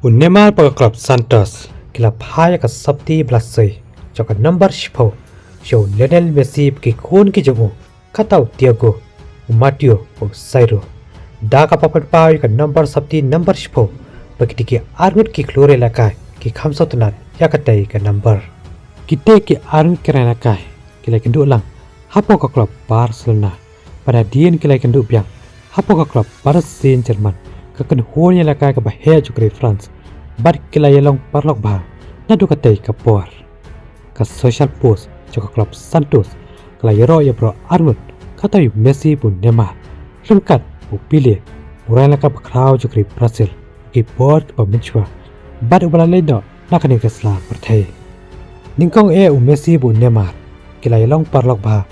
Neymar para klub Santos kila phaya ka sabti blasai joka number shipho show Lionel Messi ki khun ki jogo katau Tiago Mateo o Sairo da ka papat pa ka number sabti number shipho bagiti ki armut ki klore lakai ki khamso tunar yakatai ka number kite ki armut kerana kai kila kendu lang hapo ka klub Barcelona pada dien kila kendu biang hapo ka klub Paris Saint-Germain kakan honya lakai ka bahaya jukri France bar kila yelong parlok bah nadu katai ka por ka social post joka klub Santos kala yero ya bro armut kata yu Messi pun Neymar lengkat upile murai laka bakrau jukri Brazil ki por pa menchwa bad ubala lendo nakani ka sla perthai ningkong Messi pun Neymar kila yelong parlok bah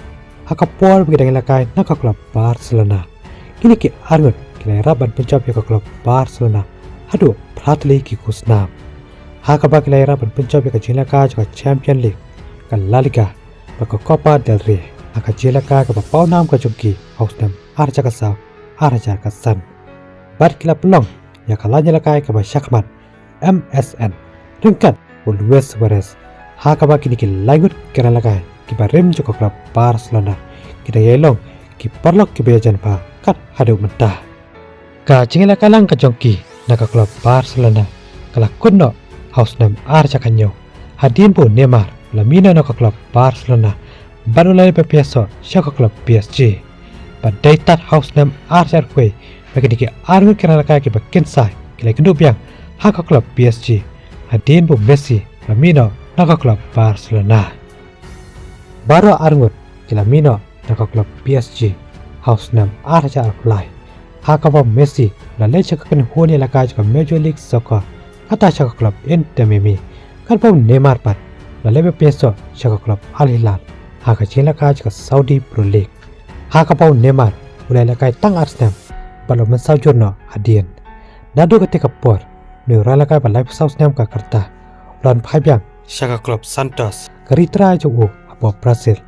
haka por bidang lakai naka klub Barcelona kini ki armut kila raban pencap ya klub Barcelona hadu pratli ki kusnam haka ba kila raban pencap ya jila ka Champions League ka La Liga ba Copa del Rey haka jila ka pau nam ka jumki hausnam arja ka sa arja ka san bar kila pelong ya kala jila ka ba shakman MSN ringkat Luis Suarez haka ba kini ki langut kira lakai ki ba rem jo klub Barcelona kita yelong ki parlok ki bejan pa kat hadu mentah ka jingila kalang ka jongki naka klub Barcelona kala kunno hausnam arja kanyo hadin pun Neymar lamina naka klub Barcelona banulai pepeso shaka klub PSG badai tat hausnam arja kwe bagi ki arun kira lakai ki bakin sai kila kendu biang haka klub PSG hadin pun Messi lamina naka klub Barcelona baru arun kila mino naka klub PSG hausnam arja apply haka ba Messi la lecha kan honi lakai ka Major League Soccer kata shaka klub Inter Miami kan ba Neymar pat la lebe peso shaka klub Al Hilal haka chila ka Saudi Pro League haka ba Neymar ulai lakai tang Arsenal balo men saujurno hadien nadu ketika por ni ralakai ba live Arsenal ka karta lan phaibyang shaka klub Santos karitra jo apo Brazil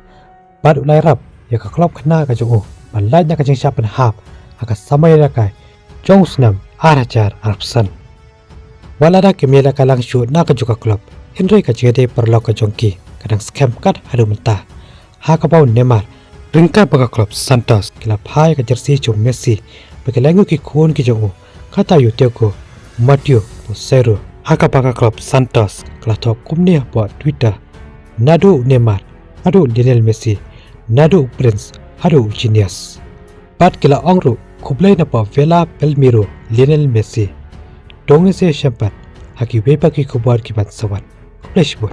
bad ulai rap ya ka klub khna ka jo balai nya ka jing shapan hap haka samay lakai jong snam arajar arpsan wala da kemela kalang shoot na ka juga klub Henry ka jede perlok ka jongki kadang scam kat hadu mentah haka bau Neymar ringkat baka klub Santos kila phai ka jersey jo Messi bagi langu ki khun ki jo kata yu Tiago Mateo Sairo haka baka klub Santos kala to kumni po Twitter nadu Neymar adu Lionel Messi nadu Prince adu Genius Pat kila ongru kublai na pa Vela Belmiro Lionel Messi. Dongese sempat haki wepa ki kubar ki ban sawan. Kublai shibun.